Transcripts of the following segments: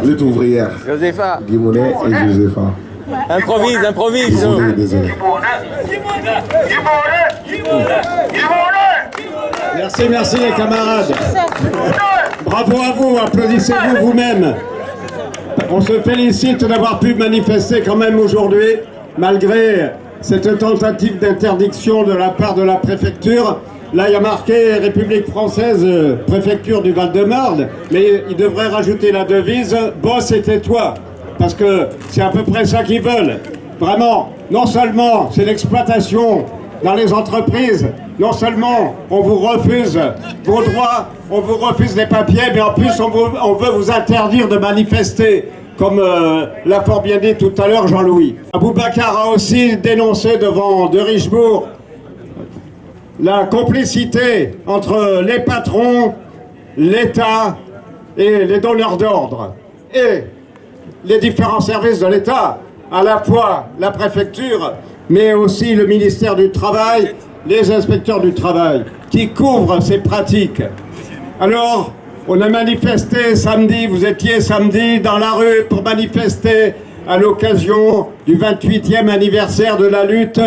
lutte ouvrière. Josépha. Guy Monet et Josépha. Improvise. Désolé. Merci les camarades. Bravo à vous, applaudissez-vous vous-même. On se félicite d'avoir pu manifester quand même aujourd'hui, malgré cette tentative d'interdiction de la part de la préfecture. Là, il y a marqué République française, préfecture du Val-de-Marne, mais ils devraient rajouter la devise « Bosse et tais-toi », parce que c'est à peu près ça qu'ils veulent. Vraiment, non seulement c'est l'exploitation dans les entreprises, non seulement on vous refuse vos droits, on vous refuse les papiers, mais en plus on veut vous interdire de manifester, comme l'a fort bien dit tout à l'heure Jean-Louis. Aboubacar a aussi dénoncé devant de Richebourg la complicité entre les patrons, l'État et les donneurs d'ordre, et les différents services de l'État, à la fois la préfecture, mais aussi le ministère du Travail, les inspecteurs du travail, qui couvrent ces pratiques. Alors, on a manifesté samedi, vous étiez samedi dans la rue pour manifester à l'occasion du 28e anniversaire de la lutte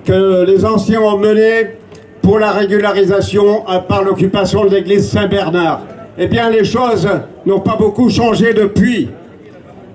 que les anciens ont menée pour la régularisation par l'occupation de l'église Saint-Bernard. Eh bien, les choses n'ont pas beaucoup changé depuis.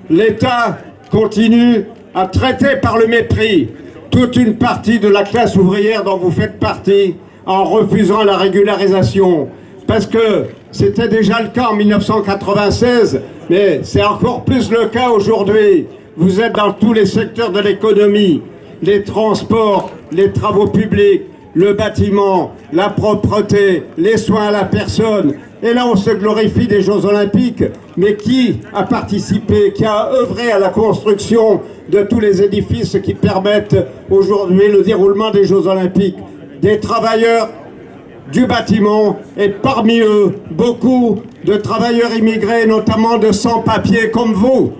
L'État continue à traiter par le mépris toute une partie de la classe ouvrière dont vous faites partie en refusant la régularisation. Parce que c'était déjà le cas en 1996, mais c'est encore plus le cas aujourd'hui. Vous êtes dans tous les secteurs de l'économie, les transports, les travaux publics, le bâtiment, la propreté, les soins à la personne. Et là, on se glorifie des Jeux Olympiques, mais qui a participé, qui a œuvré à la construction de tous les édifices qui permettent aujourd'hui le déroulement des Jeux Olympiques? Des travailleurs du bâtiment, et parmi eux, beaucoup de travailleurs immigrés, notamment de sans-papiers comme vous.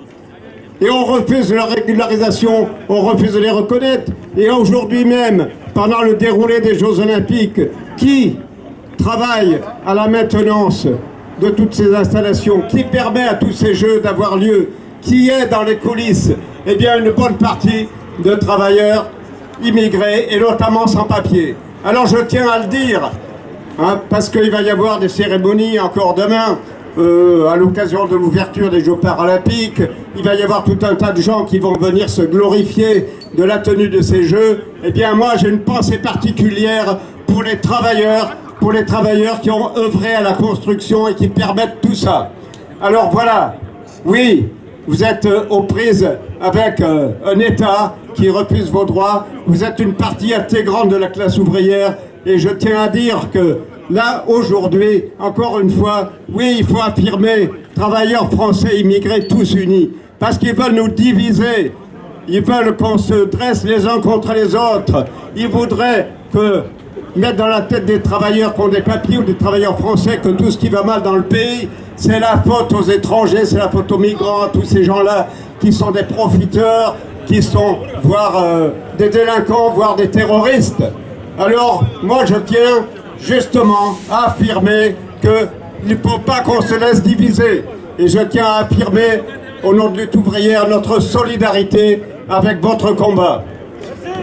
Et on refuse leur régularisation, on refuse de les reconnaître. Et aujourd'hui même, pendant le déroulé des Jeux Olympiques, qui travaille à la maintenance de toutes ces installations, qui permet à tous ces Jeux d'avoir lieu, qui est dans les coulisses? Eh bien, une bonne partie de travailleurs immigrés, et notamment sans papier. Alors je tiens à le dire, hein, parce qu'il va y avoir des cérémonies encore demain, à l'occasion de l'ouverture des Jeux paralympiques. Il va y avoir tout un tas de gens qui vont venir se glorifier de la tenue de ces Jeux. Eh bien moi j'ai une pensée particulière pour les travailleurs qui ont œuvré à la construction et qui permettent tout ça. Alors voilà, oui, vous êtes aux prises avec un État qui refuse vos droits, vous êtes une partie intégrante de la classe ouvrière, et je tiens à dire que là, aujourd'hui, encore une fois, oui, il faut affirmer, travailleurs français immigrés tous unis, parce qu'ils veulent nous diviser, ils veulent qu'on se dresse les uns contre les autres, ils voudraient mettre dans la tête des travailleurs qui ont des papiers ou des travailleurs français que tout ce qui va mal dans le pays, c'est la faute aux étrangers, c'est la faute aux migrants, à tous ces gens-là qui sont des profiteurs, qui sont voire des délinquants, voire des terroristes. Alors, moi je tiens justement à affirmer qu'il ne faut pas qu'on se laisse diviser. Et je tiens à affirmer, au nom de lutte ouvrière, notre solidarité avec votre combat.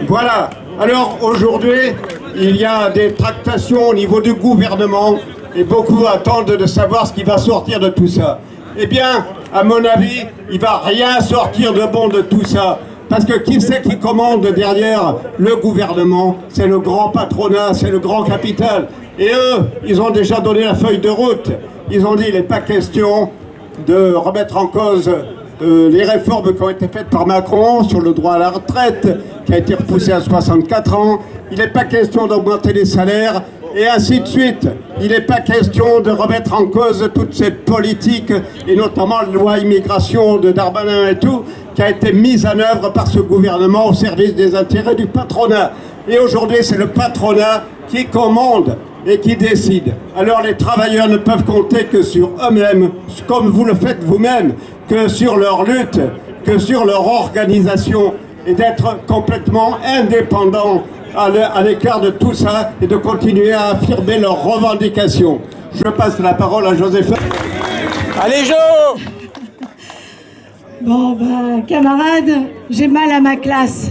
Voilà. Alors aujourd'hui, il y a des tractations au niveau du gouvernement et beaucoup attendent de savoir ce qui va sortir de tout ça. Eh bien, à mon avis, il ne va rien sortir de bon de tout ça. Parce que qui c'est qui commande derrière le gouvernement? C'est le grand patronat, c'est le grand capital. Et eux, ils ont déjà donné la feuille de route. Ils ont dit qu'il n'est pas question de remettre en cause les réformes qui ont été faites par Macron sur le droit à la retraite, qui a été repoussé à 64 ans. Il n'est pas question d'augmenter les salaires, et ainsi de suite. Il n'est pas question de remettre en cause toute cette politique, et notamment la loi immigration de Darmanin et tout, qui a été mise en œuvre par ce gouvernement au service des intérêts du patronat. Et aujourd'hui, c'est le patronat qui commande et qui décide. Alors les travailleurs ne peuvent compter que sur eux-mêmes, comme vous le faites vous-même, que sur leur lutte, que sur leur organisation, et d'être complètement indépendants à l'écart de tout ça, et de continuer à affirmer leurs revendications. Je passe la parole à Josépha. Allez, Jo! Bon, bah, camarades, j'ai mal à ma classe.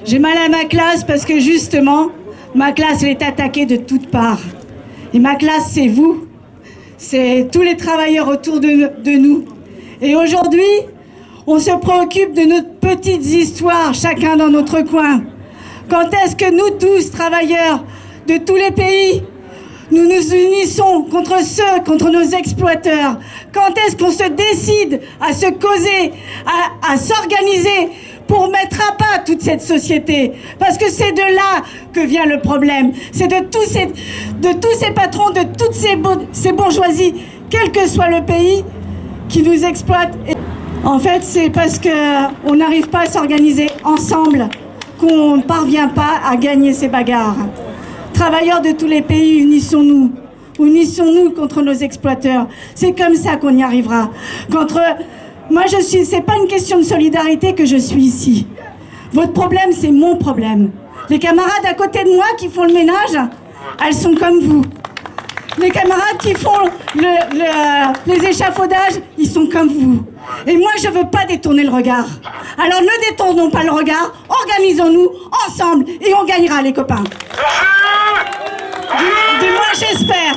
J'ai mal à ma classe parce que justement, ma classe, elle est attaquée de toutes parts. Et ma classe, c'est vous. C'est tous les travailleurs autour de nous. Et aujourd'hui, on se préoccupe de nos petites histoires, chacun dans notre coin. Quand est-ce que nous tous, travailleurs de tous les pays, nous nous unissons contre nos exploiteurs? Quand est-ce qu'on se décide à se causer, à s'organiser pour mettre à pas toute cette société? Parce que c'est de là que vient le problème. C'est de tous ces patrons, de toutes ces bourgeoisies, quel que soit le pays, qui nous exploitent. Et en fait, c'est parce qu'on n'arrive pas à s'organiser ensemble qu'on ne parvient pas à gagner ces bagarres. Travailleurs de tous les pays, unissons-nous. Unissons-nous contre nos exploiteurs. C'est comme ça qu'on y arrivera. C'est pas une question de solidarité que je suis ici. Votre problème, c'est mon problème. Les camarades à côté de moi qui font le ménage, elles sont comme vous. Les camarades qui font les échafaudages, ils sont comme vous. Et moi, je veux pas détourner le regard. Alors ne détournons pas le regard, organisons-nous ensemble et on gagnera, les copains. Du moins, j'espère.